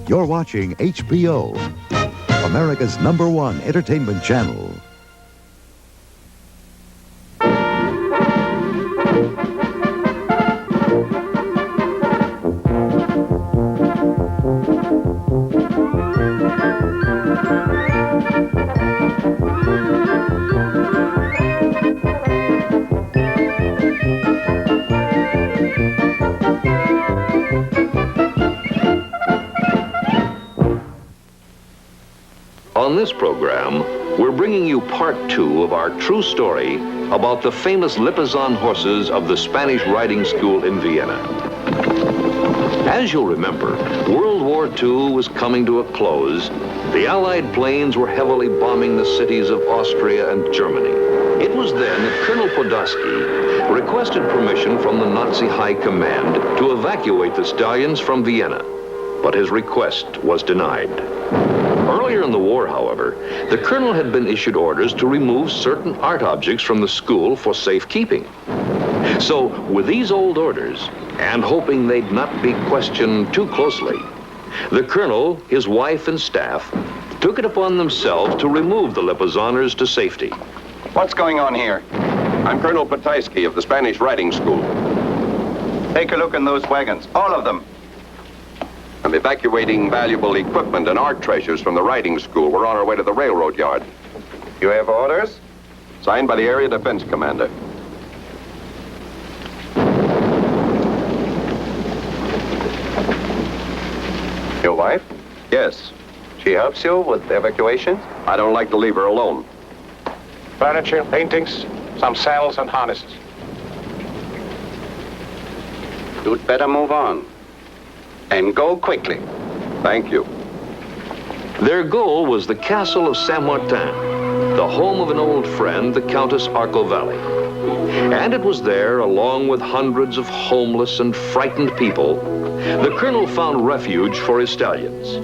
You're watching HBO, America's #1 entertainment channel. On this program, we're bringing you part 2 of our true story about the famous Lipizzan horses of the Spanish riding school in Vienna. As you'll remember, World War II was coming to a close. The Allied planes were heavily bombing the cities of Austria and Germany. It was then that Colonel Podhajsky requested permission from the Nazi High Command to evacuate the stallions from Vienna, but his request was denied. Earlier in the war, however, the colonel had been issued orders to remove certain art objects from the school for safekeeping. So, with these old orders, and hoping they'd not be questioned too closely, the colonel, his wife, and staff took it upon themselves to remove the Lipizzaners to safety. What's going on here? I'm Colonel Patton of the Spanish riding school. Take a look in those wagons, all of them. I'm evacuating valuable equipment and art treasures from the riding school. We're on our way to the railroad yard. You have orders? Signed by the Area Defense Commander. Your wife? Yes. She helps you with the evacuation? I don't like to leave her alone. Furniture, paintings, some saddles and harnesses. You'd better move on. And go quickly. Thank you. Their goal was the castle of Saint-Martin, the home of an old friend, the Countess Arcovalli. And it was there, along with hundreds of homeless and frightened people, the colonel found refuge for his stallions.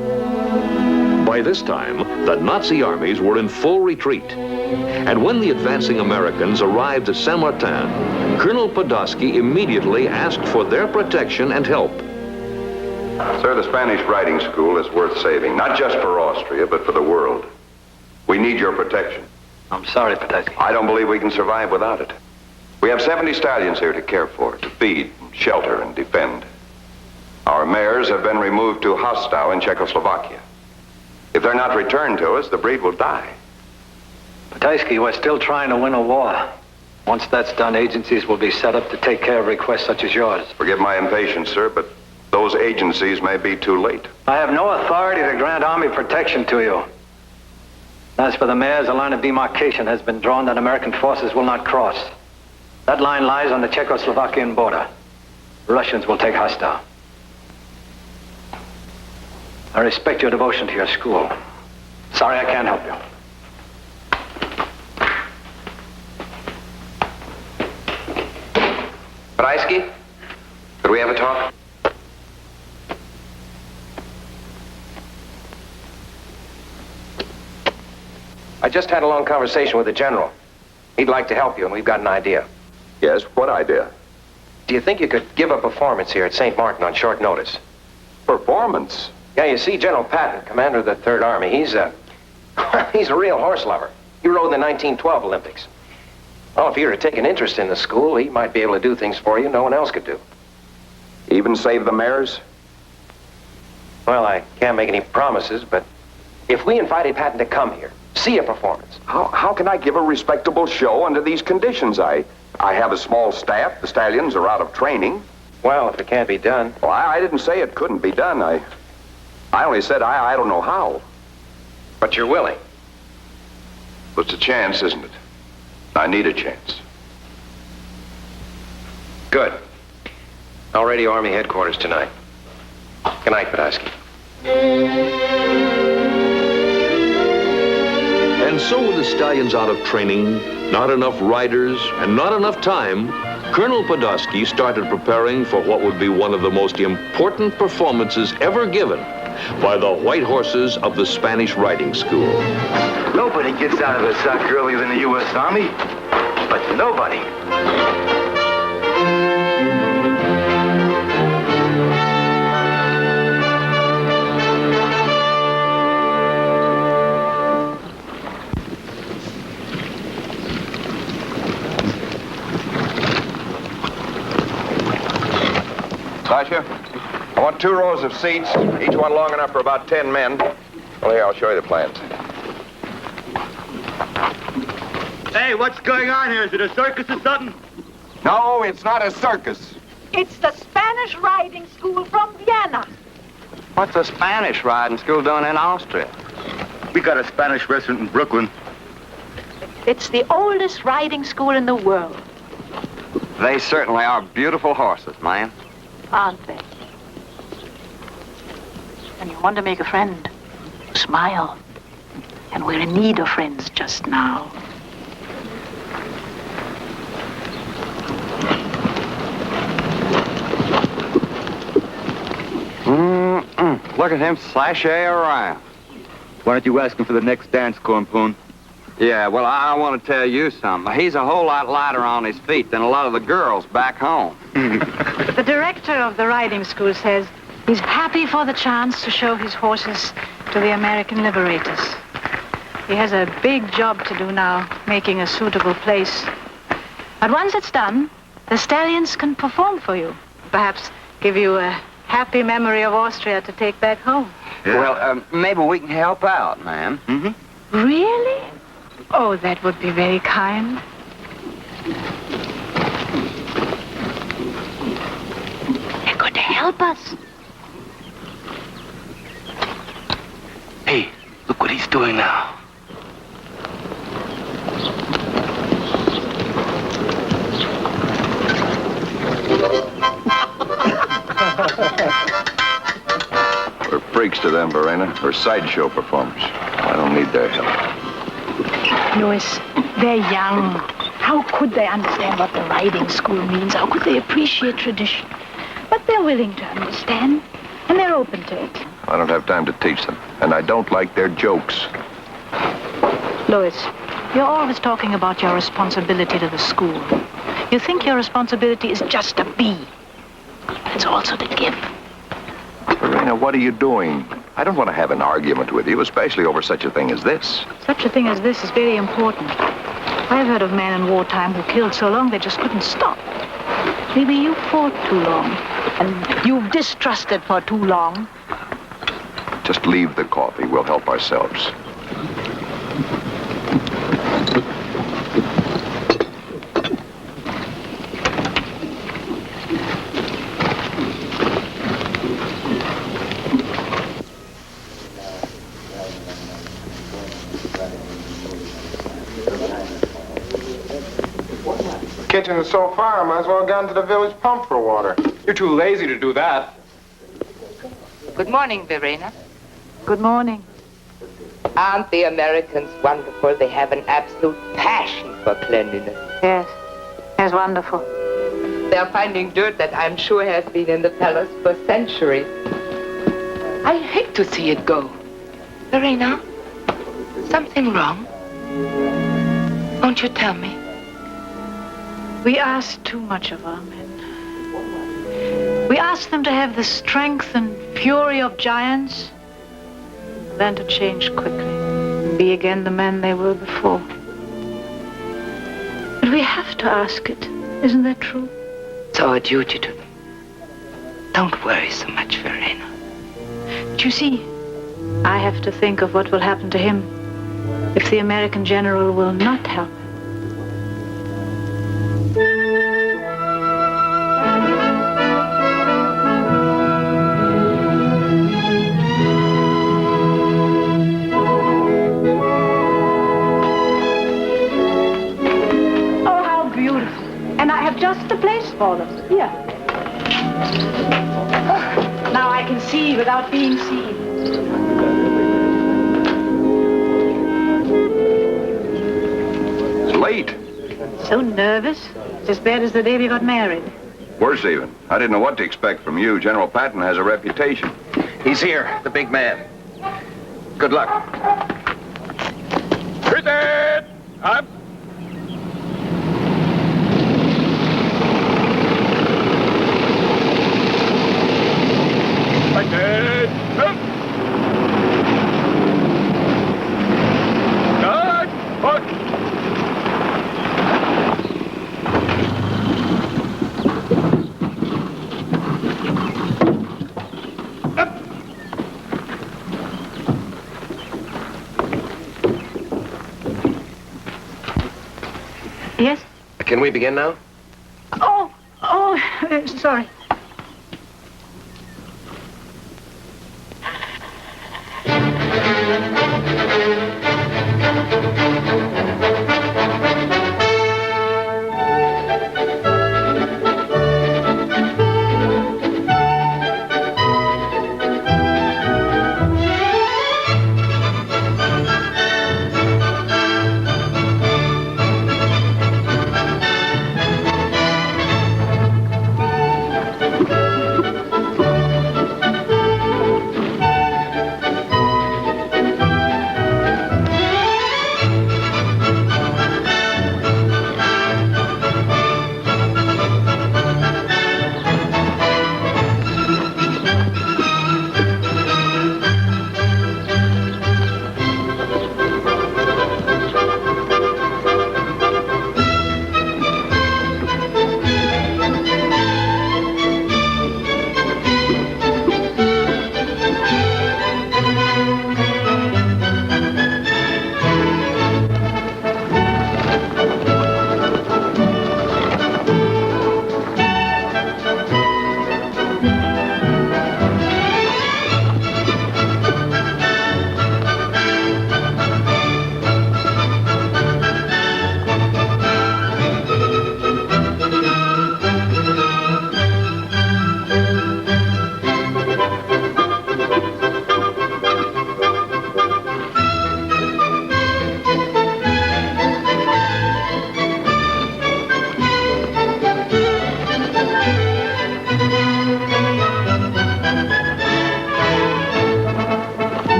By this time, the Nazi armies were in full retreat. And when the advancing Americans arrived at Saint-Martin, Colonel Podhajsky immediately asked for their protection and help. Sir, the Spanish riding school is worth saving, not just for Austria, but for the world. We need your protection. I'm sorry, Patton. I don't believe we can survive without it. We have 70 stallions here to care for, to feed, shelter, and defend. Our mares have been removed to Hostau in Czechoslovakia. If they're not returned to us, the breed will die. Podhajsky, we're still trying to win a war. Once that's done, agencies will be set up to take care of requests such as yours. Forgive my impatience, sir, but those agencies may be too late. I have no authority to grant army protection to you. As for the mares, a line of demarcation has been drawn that American forces will not cross. That line lies on the Czechoslovakian border. The Russians will take Hostau. I respect your devotion to your school. Sorry I can't help you. Podhajsky, could we have a talk? I just had a long conversation with the general. He'd like to help you, and we've got an idea. Yes, what idea? Do you think you could give a performance here at St. Martin on short notice? Performance? Yeah, you see, General Patton, commander of the Third Army, he's a real horse lover. He rode in the 1912 Olympics. Well, if you were to take an interest in the school, he might be able to do things for you no one else could do. Even save the mares? Well, I can't make any promises, but if we invited Patton to come here, see a performance. How can I give a respectable show under these conditions? I have a small staff. The stallions are out of training. Well, if it can't be done. Well, I didn't say it couldn't be done. I only said I don't know how. But you're willing. It's a chance, isn't it? I need a chance. Good. I'll radio Army headquarters tonight. Good night, Podhajsky. And so with the stallions out of training, not enough riders, and not enough time, Colonel Podhajsky started preparing for what would be one of the most important performances ever given by the white horses of the Spanish riding school. Nobody gets out of a sack earlier than the U.S. Army, but nobody. 2 rows of seats, each one long enough for about 10 men. Well, here, I'll show you the plans. Hey, what's going on here? Is it a circus or something? No, it's not a circus. It's the Spanish riding school from Vienna. What's a Spanish riding school doing in Austria? We got a Spanish restaurant in Brooklyn. It's the oldest riding school in the world, They certainly are beautiful horses, man. aren't they? And you want to make a friend, smile. And we're in need of friends just now. Look at him sashay around. Why don't you ask him for the next dance, Cornpoon? Yeah, well, I want to tell you something. He's a whole lot lighter on his feet than a lot of the girls back home. The director of the riding school says he's happy for the chance to show his horses to the American liberators. He has a big job to do now, making a suitable place. But once it's done, the stallions can perform for you. Perhaps give you a happy memory of Austria to take back home. Yeah. Well, maybe we can help out, ma'am. Mm-hmm. Really? Oh, that would be very kind. They're going to help us. Hey, look what he's doing now. We're freaks to them, Verena. We're sideshow performers. I don't need their help. Louis, they're young. How could they understand what the riding school means? How could they appreciate tradition? But they're willing to understand, and they're open to it. I don't have time to teach them, and I don't like their jokes. Louis, you're always talking about your responsibility to the school. You think your responsibility is just to be. It's also to give. Verena, what are you doing? I don't want to have an argument with you, especially over such a thing as this. Such a thing as this is very important. I've heard of men in wartime who killed so long they just couldn't stop. Maybe you fought too long, and you've distrusted for too long. Just leave the coffee. We'll help ourselves. Kitchen is so far, I might as well have gone to the village pump for water. You're too lazy to do that. Good morning, Verena. Good morning. Aren't the Americans wonderful? They have an absolute passion for cleanliness. Yes. Yes, wonderful. They're finding dirt that I'm sure has been in the palace for centuries. I hate to see it go. Verena, something wrong? Won't you tell me? We ask too much of our men. We ask them to have the strength and fury of giants, then to change quickly and be again the men they were before. But we have to ask it. Isn't that true? It's our duty to them. Don't worry so much, Verena. But you see, I have to think of what will happen to him if the American general will not help him. Just the place for them. Here. Now I can see without being seen. It's late. So nervous. It's as bad as the day we got married. Worse even. I didn't know what to expect from you. General Patton has a reputation. He's here, the big man. Good luck. Hit it! Up! Like that. Up! Good! Hook! Yes? Can we begin now? Sorry.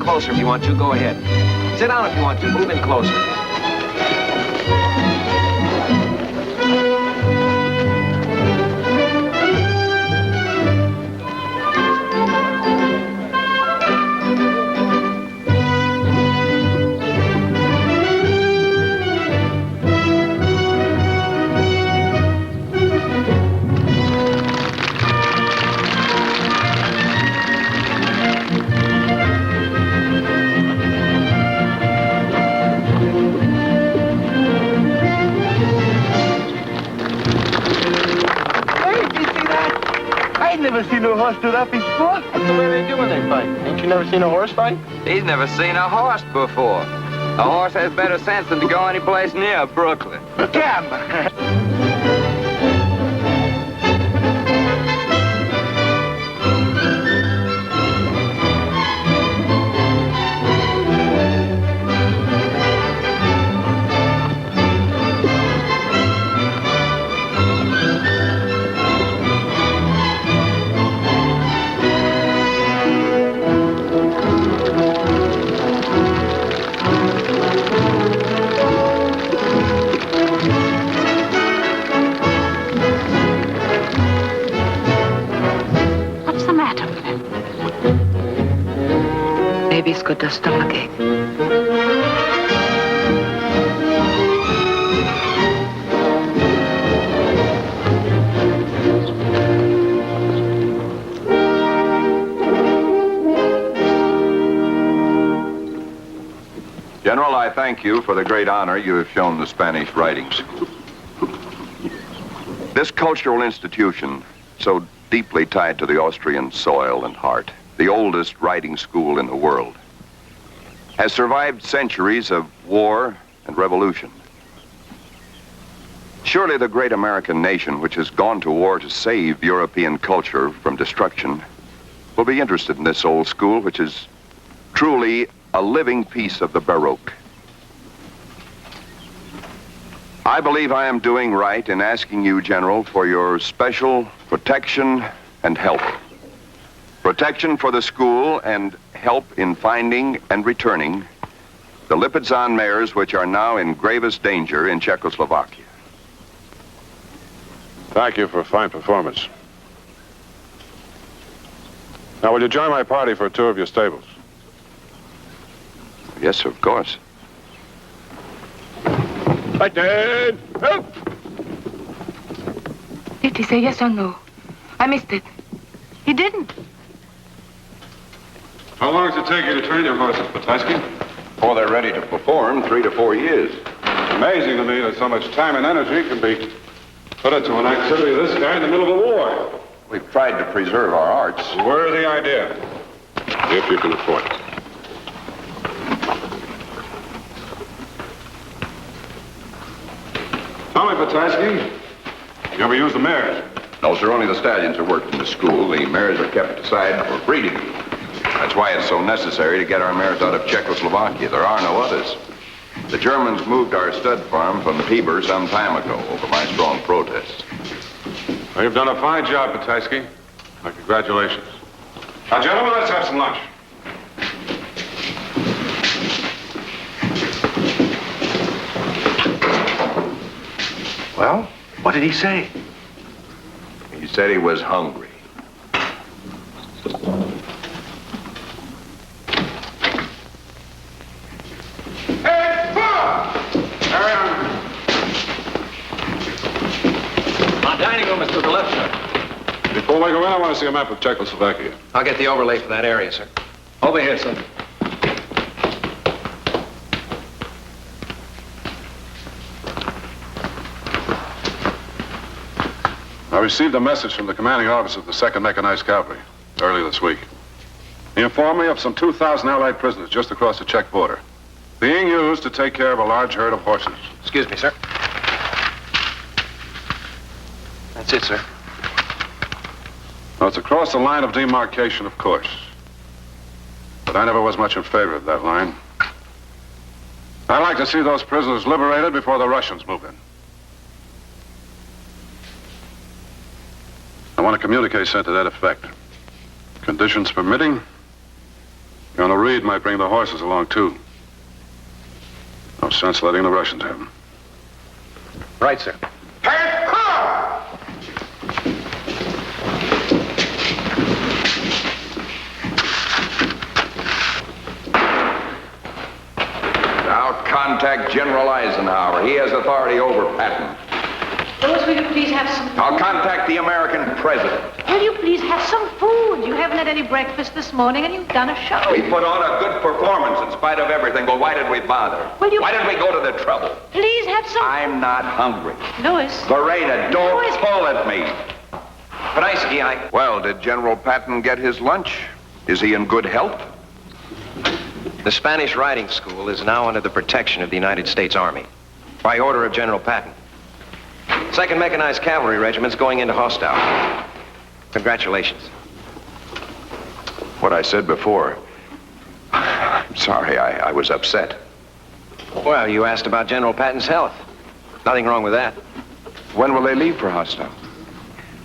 closer if you want to. Go ahead. Sit down if you want to. Move in closer. Never seen a horse do that before. That's the way they do when they fight. Ain't you never seen a horse fight? He's never seen a horse before. A horse has better sense than to go any place near Brooklyn. Damn! Maybe he's got a stomachache. General, I thank you for the great honor you have shown the Spanish Riding School. This cultural institution, so deeply tied to the Austrian soil and heart, the oldest riding school in the world, has survived centuries of war and revolution. Surely the great American nation, which has gone to war to save European culture from destruction, will be interested in this old school, which is truly a living piece of the Baroque. I believe I am doing right in asking you, General, for your special protection and help. Protection for the school and help in finding and returning the Lipizzan mares which are now in gravest danger in Czechoslovakia. Thank you for a fine performance. Now, will you join my party for a tour of your stables? Yes, of course. Patton! Help! Did he say yes or no? I missed it. He didn't. How long does it take you to train your horses, Podhajsky? Before they're ready to perform, 3 to 4 years. It's amazing to me that so much time and energy can be put into an activity of this kind in the middle of a war. We've tried to preserve our arts. Worthy idea, if you can afford it. Tell me, Podhajsky, you ever use the mares? No, sir, only the stallions are worked in the school. The mares are kept aside for breeding. That's why it's so necessary to get our mares out of Czechoslovakia. There are no others. The Germans moved our stud farm from Tiber some time ago over my strong protest. Well, you've done a fine job, Podhajsky. My congratulations. Now, gentlemen, let's have some lunch. Well, what did he say? He said he was hungry. Our dining room is to the left, sir. Before we go in, I want to see a map of Czechoslovakia. I'll get the overlay for that area, sir. Over here, sir. I received a message from the commanding officer of the 2nd Mechanized Cavalry early this week. He informed me of some 2,000 Allied prisoners just across the Czech border, being used to take care of a large herd of horses. Excuse me, sir. That's it, sir. Now, it's across the line of demarcation, of course. But I never was much in favor of that line. I'd like to see those prisoners liberated before the Russians move in. I want a communique sent to that effect. Conditions permitting, Colonel Reed might bring the horses along, too. No sense letting the Russians have them. Right, sir. Now contact General Eisenhower. He has authority over Patton. Louis, will you please have some food? I'll contact the American president. Will you please have some food? You haven't had any breakfast this morning and you've done a show. We put on a good performance in spite of everything, but why did we bother? Why did we go to the trouble? Please have some... I'm not hungry. Louis. Lorena, don't Louis. pull at me. Podhajsky, Well, did General Patton get his lunch? Is he in good health? The Spanish Riding School is now under the protection of the United States Army, by order of General Patton. 2nd Mechanized Cavalry Regiment's going into hostile. Congratulations. What I said before. I'm sorry, I was upset. Well, you asked about General Patton's health. Nothing wrong with that. When will they leave for hostile?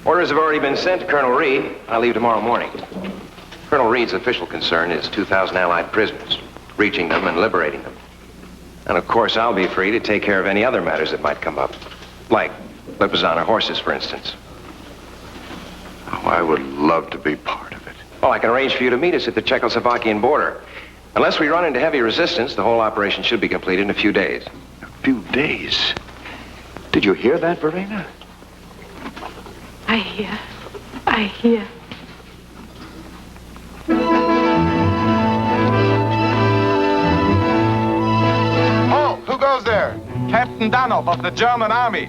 Orders have already been sent to Colonel Reed. I'll leave tomorrow morning. Colonel Reed's official concern is 2,000 Allied prisoners, reaching them and liberating them. And of course, I'll be free to take care of any other matters that might come up. Like Lipizzan horses, for instance. Oh, I would love to be part of it. Well, I can arrange for you to meet us at the Czechoslovakian border. Unless we run into heavy resistance, the whole operation should be completed in a few days. A few days? Did you hear that, Verena? I hear. I hear. Captain Danoff of the German Army.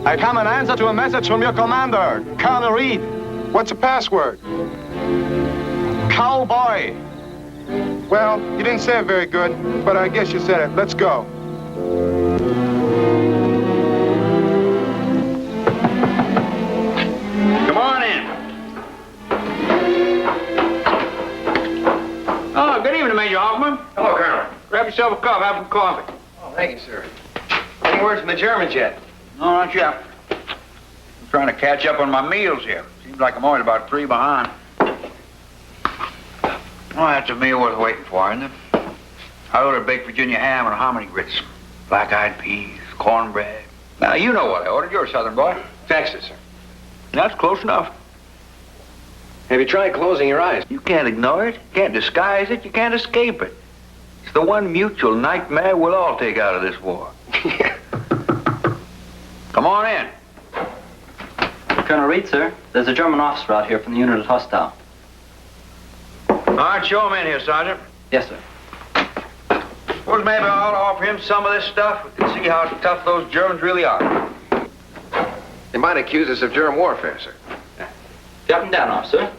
I come in answer to a message from your commander, Colonel Reed. What's the password? Cowboy. Well, you didn't say it very good, but I guess you said it. Let's go. Come on in. Oh, good evening, Major Hoffman. Hello, Colonel. Grab yourself a cup, have some coffee. Oh, thank you, sir. Any word from the Germans yet? No, not yet. I'm trying to catch up on my meals here. Seems like I'm always about 3 behind. Well, that's a meal worth waiting for, isn't it? I ordered baked Virginia ham and hominy grits, black-eyed peas, cornbread. Now, you know what I ordered. You're a Southern boy. Thanks, sir. That's close enough. Have you tried closing your eyes? You can't ignore it. You can't disguise it. You can't escape it. It's the one mutual nightmare we'll all take out of this war. Come on in. Colonel Reed, sir. There's a German officer out here from the unit at Hostile. All right, show him in here, Sergeant. Yes, sir. Suppose maybe I ought to offer him some of this stuff. We can see how tough those Germans really are. They might accuse us of germ warfare, sir. Captain Danoff, sir.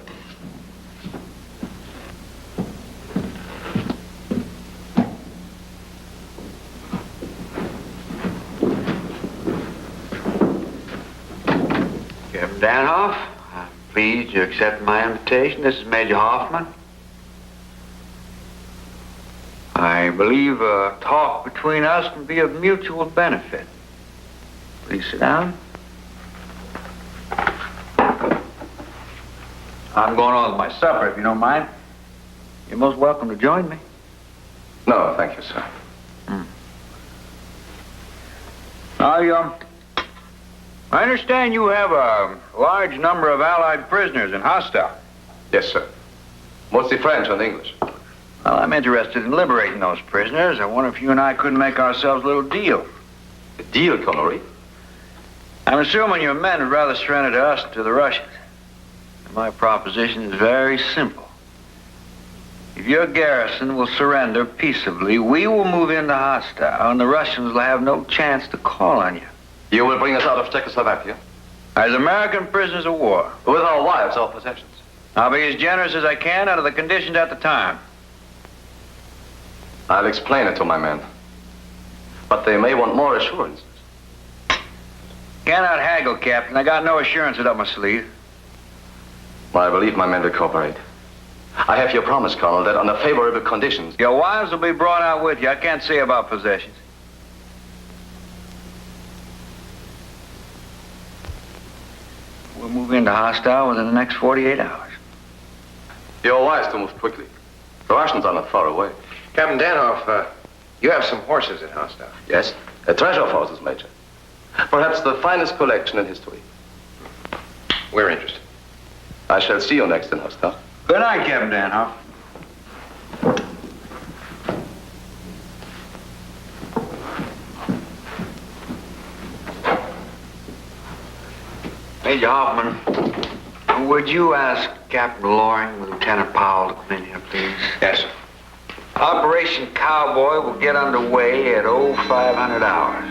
Captain Danoff, I'm pleased you accepted my invitation. This is Major Hoffman. I believe a talk between us can be of mutual benefit. Please sit down. I'm going on with my supper, if you don't mind. You're most welcome to join me. No, thank you, sir. I understand you have a large number of Allied prisoners in Hostile. Yes, sir. Mostly French and English. Well, I'm interested in liberating those prisoners. I wonder if you and I couldn't make ourselves a little deal. A deal, Colonel Reed? I'm assuming your men would rather surrender to us than to the Russians. My proposition is very simple. If your garrison will surrender peaceably, we will move into Hostile, and the Russians will have no chance to call on you. You will bring us out of Czechoslovakia? As American prisoners of war. With our wives, our possessions. I'll be as generous as I can under the conditions at the time. I'll explain it to my men. But they may want more assurances. Cannot haggle, Captain. I got no assurances up my sleeve. Well, I believe my men will cooperate. I have your promise, Colonel, that under favorable conditions... Your wives will be brought out with you. I can't say about possessions. We'll move into Hostile within the next 48 hours. You're wise to move quickly. The Russians are not far away. Captain Danoff, you have some horses at Hostile. Yes, a treasure of horses, Major. Perhaps the finest collection in history. We're interested. I shall see you next in Hostile. Good night, Captain Danoff. Major Hoffman, would you ask Captain Loring and Lieutenant Powell to come in here, please? Yes, sir. Operation Cowboy will get underway at 0500 hours.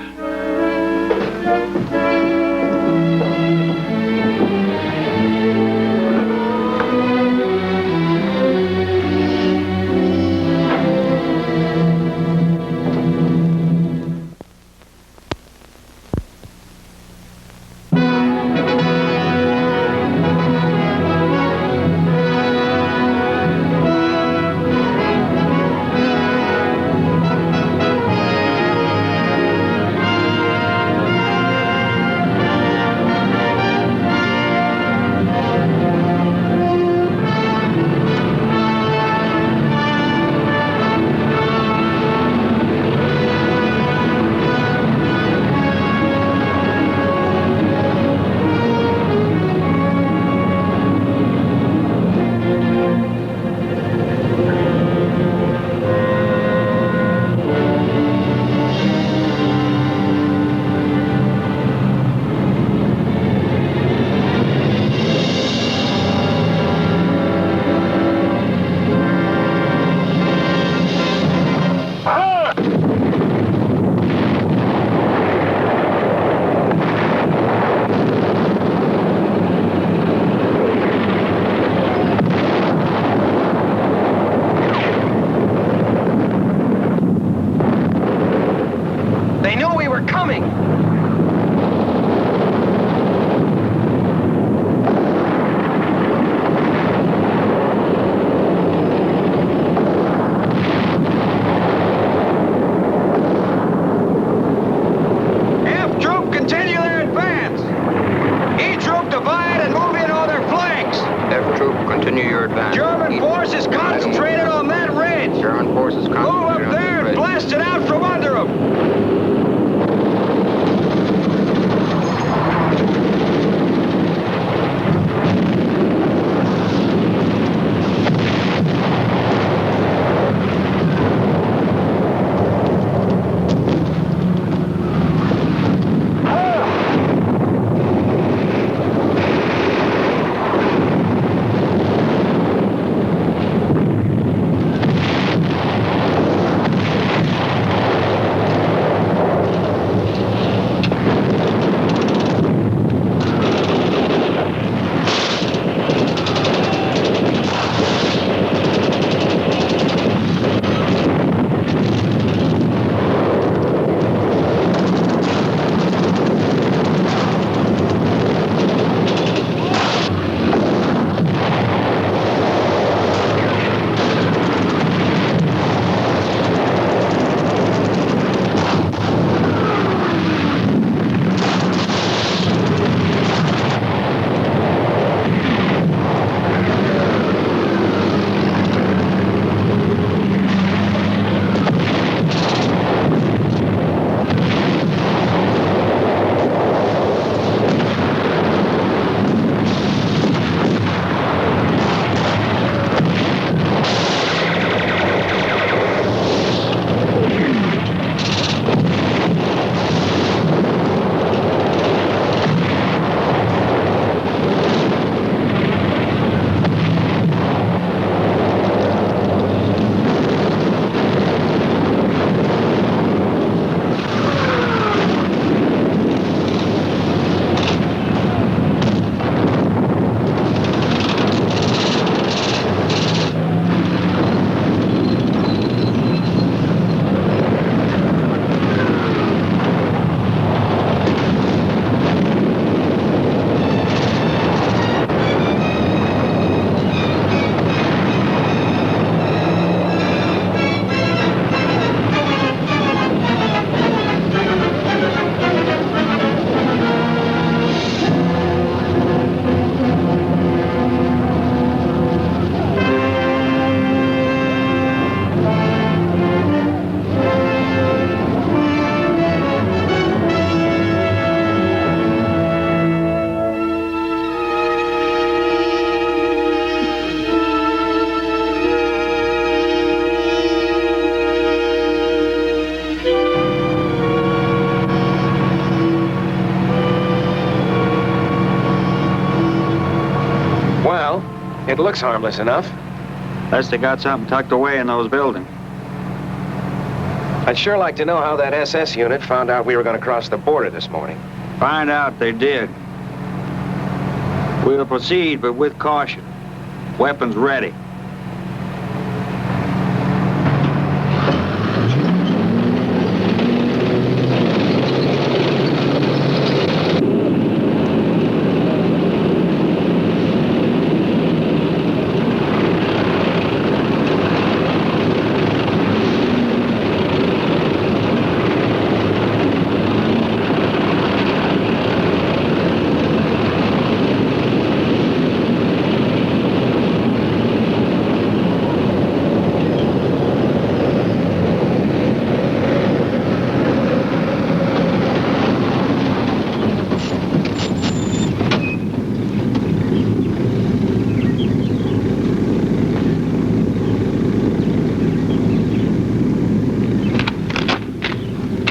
It looks harmless enough. Unless they got something tucked away in those buildings. I'd sure like to know how that SS unit found out we were going to cross the border this morning. Find out they did. We'll proceed, but with caution. Weapons ready.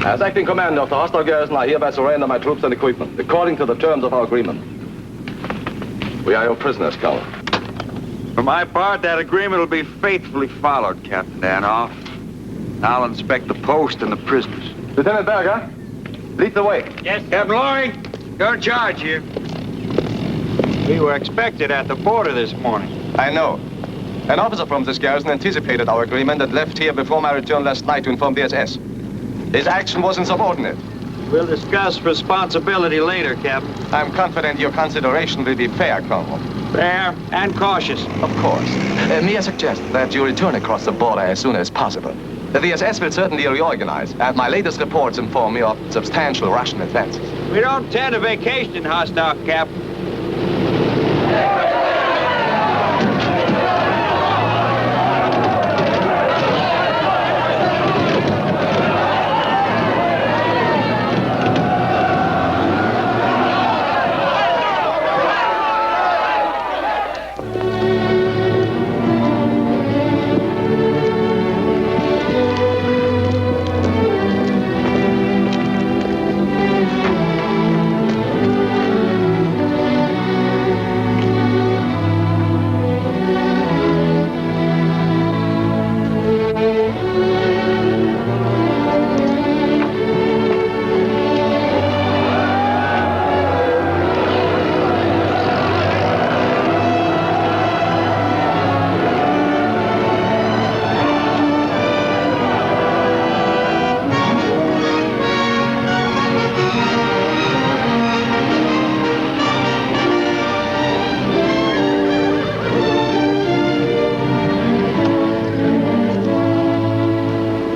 As acting commander of the hostile garrison, I hereby surrender my troops and equipment, according to the terms of our agreement. We are your prisoners, Colonel. For my part, that agreement will be faithfully followed, Captain Danoff. I'll inspect the post and the prisoners. Lieutenant Berger, lead the way. Yes, Captain Loring. You're in charge here. We were expected at the border this morning. I know. An officer from this garrison anticipated our agreement and left here before my return last night to inform the SS. His action was insubordinate. We'll discuss responsibility later, Captain. I'm confident your consideration will be fair, Colonel. Fair and cautious. Of course. May I suggest that you return across the border as soon as possible? The SS will certainly reorganize, and my latest reports inform me of substantial Russian advances. We don't tend to vacation, hostile Captain.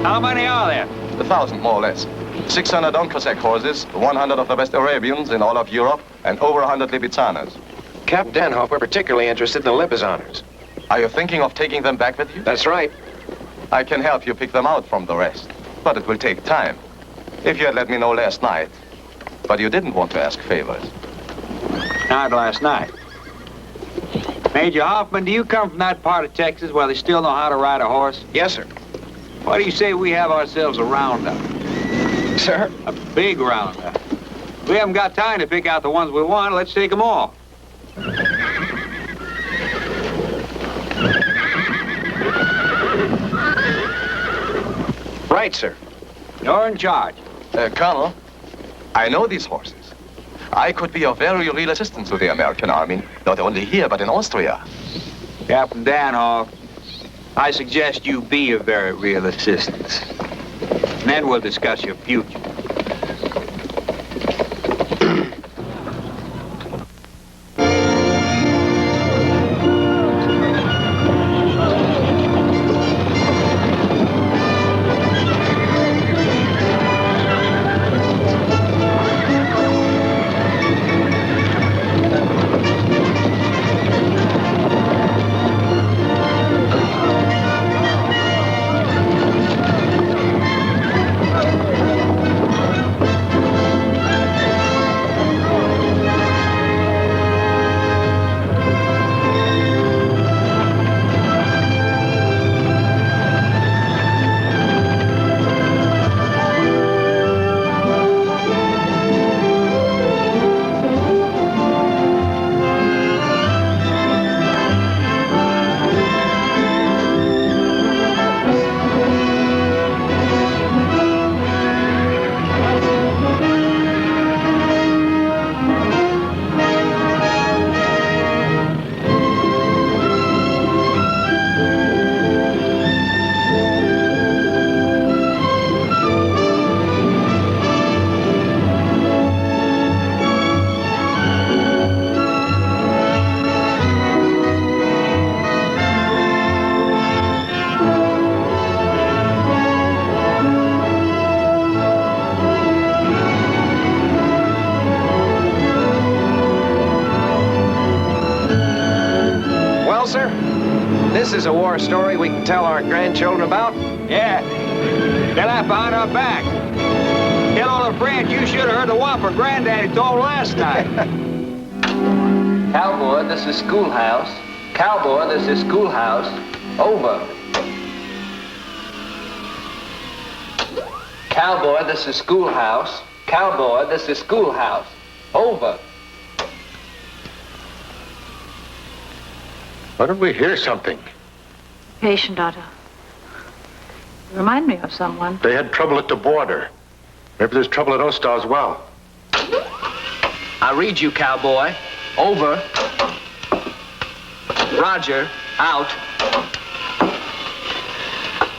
How many are there? 1,000, more or less. 600 Cossack horses, 100 of the best Arabians in all of Europe, and over 100 Lipizzanas. Captain Danoff, we're particularly interested in the Lipizzans. Are you thinking of taking them back with you? That's right. I can help you pick them out from the rest, but it will take time. If you had let me know last night, but you didn't want to ask favors. Not last night. Major Hoffman, do you come from that part of Texas where they still know how to ride a horse? Yes, sir. Why do you say we have ourselves a roundup? Sir? A big roundup. We haven't got time to pick out the ones we want. Let's take them all. Right, sir. You're in charge. Colonel, I know these horses. I could be of very real assistance to the American army, not only here, but in Austria. Captain Danoff, I suggest you be a very real assistance. And then we'll discuss your future. is a war story we can tell our grandchildren about? Yeah. They'll have behind our back. Tell all the friends you should have heard the whopper Granddaddy told last night. Cowboy, this is schoolhouse. Cowboy, this is schoolhouse. Over. Cowboy, this is schoolhouse. Cowboy, this is schoolhouse. Over. Why don't we hear something? Patient, Otto. You remind me of someone. They had trouble at the border. Maybe there's trouble at Ostar as well. I read you, cowboy. Over. Roger. Out.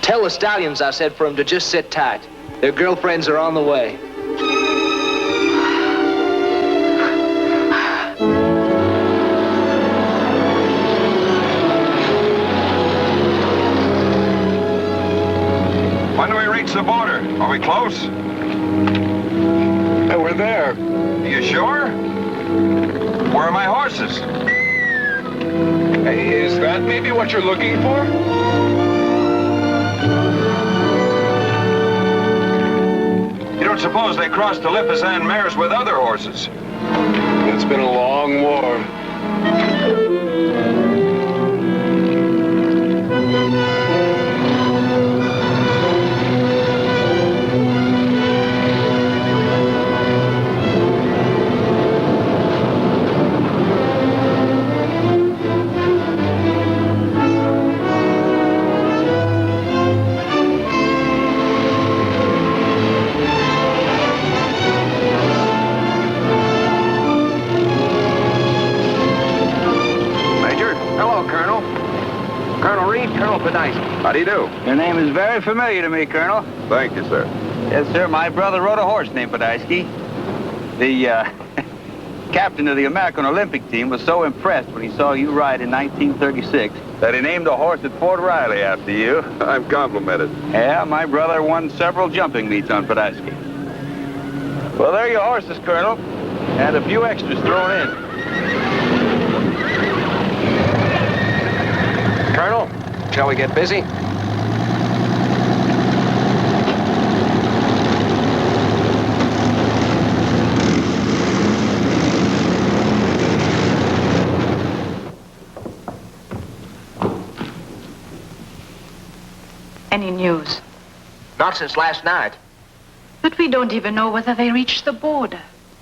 Tell the stallions I said for them to just sit tight. Their girlfriends are on the way. When do we reach the border? Are we close? We're there. Are you sure? Where are my horses? Hey, is that maybe what you're looking for? You don't suppose they crossed the Lipizzan mares with other horses? It's been a long war. Podhajsky. How do you do? Your name is very familiar to me, Colonel. Thank you, sir. Yes, sir. My brother rode a horse named Podhajsky. The captain of the American Olympic team was so impressed when he saw you ride in 1936 that he named a horse at Fort Riley after you. I'm complimented. Yeah, my brother won several jumping meets on Podhajsky. Well, there are your horses, Colonel, and a few extras thrown in. Colonel, shall we get busy? Any news? Not since last night. But we don't even know whether they reached the border.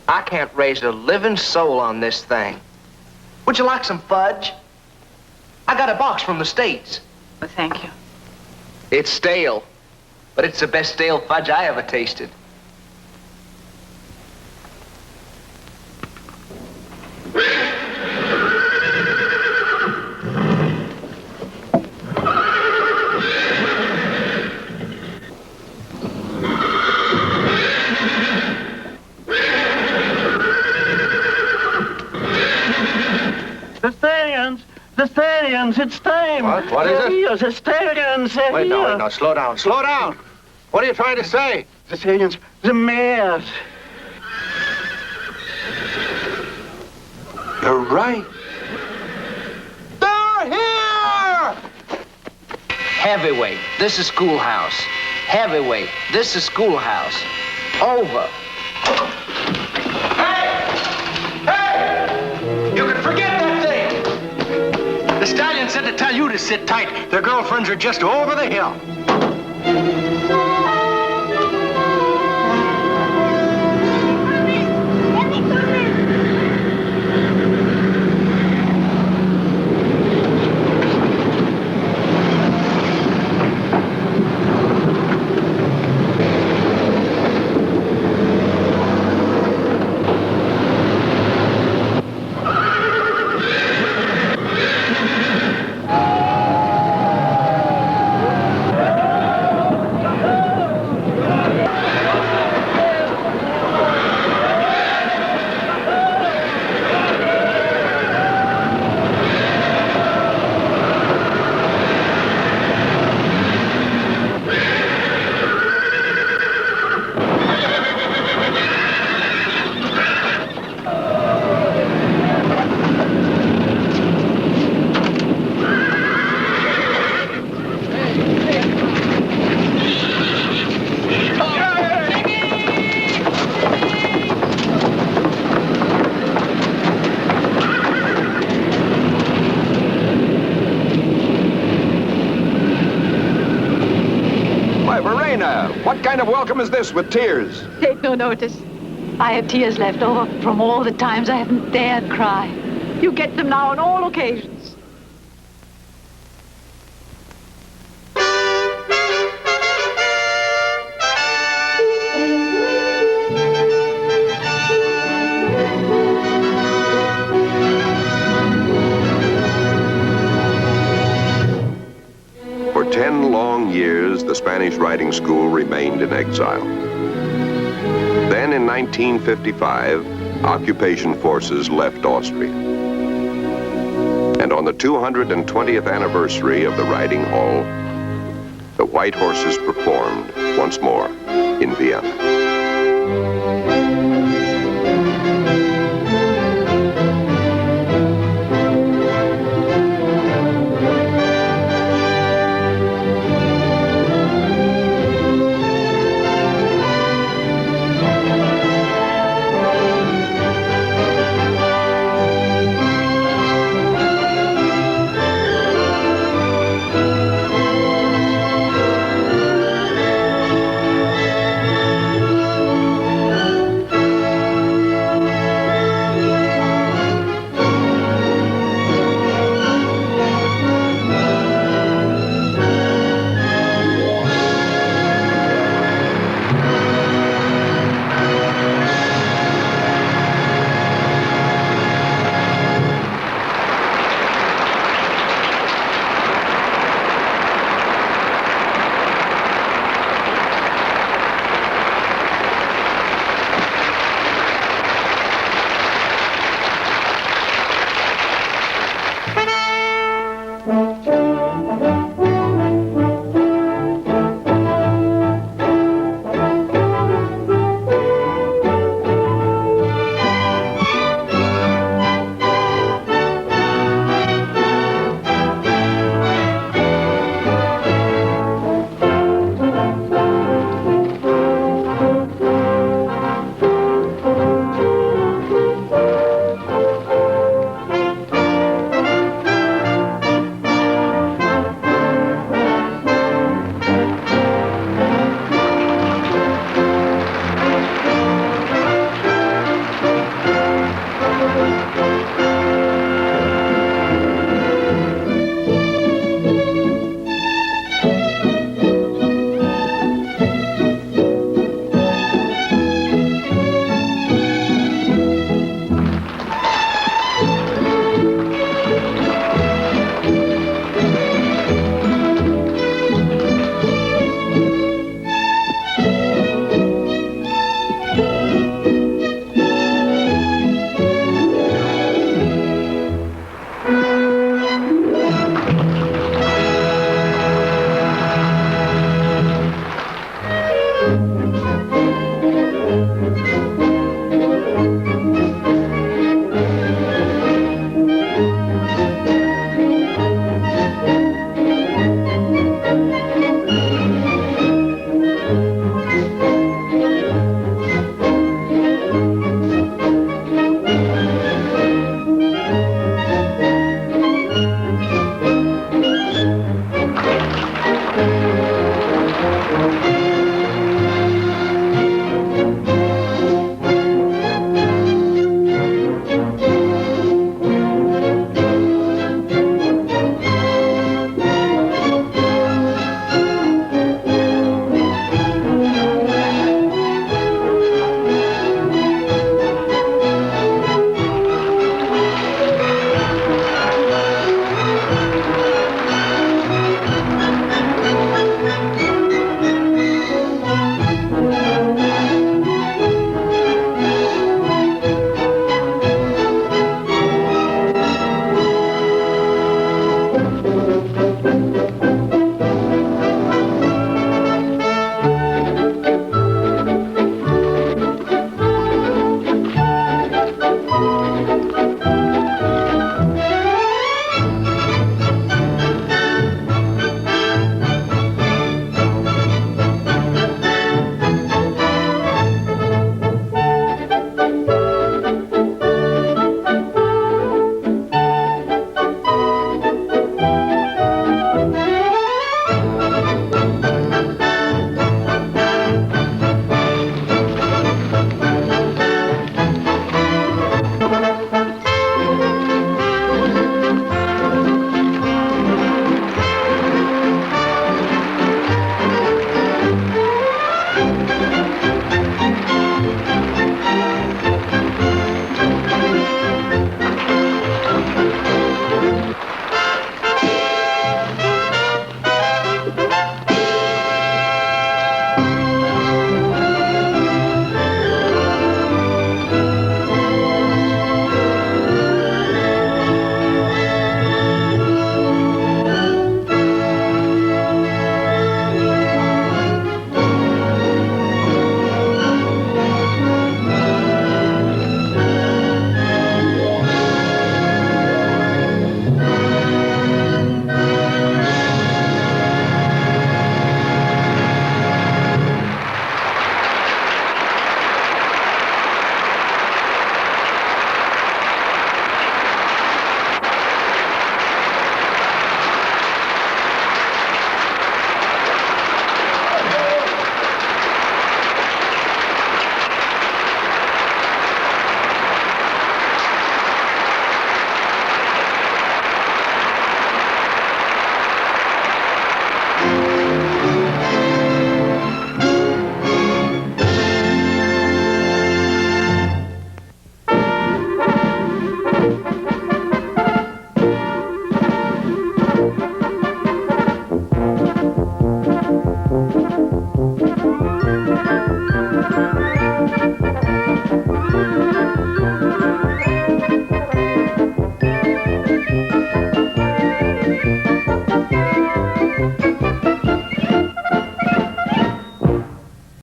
I can't raise a living soul on this thing. Would you like some fudge? I got a box from the States. Well, thank you. It's stale, but it's the best stale fudge I ever tasted. The Stallions, it's time. What is it? Here, the Stallions, Wait, no, slow down. Slow down. What are you trying to say? The Stallions, the mares. You're right. They're here! Heavyweight, this is schoolhouse. Heavyweight, this is schoolhouse. Over. You can forget that thing. The Stallion said to tell you to sit tight. Their girlfriends are just over the hill. Lorena, what kind of welcome is this with tears? Take no notice. I have tears left over from all the times I haven't dared cry. You get them now on all occasions. For 10 long years, the Spanish riding school remained in exile. Then in 1955, occupation forces left Austria. And on the 220th anniversary of the riding hall, the white horses performed once more in Vienna.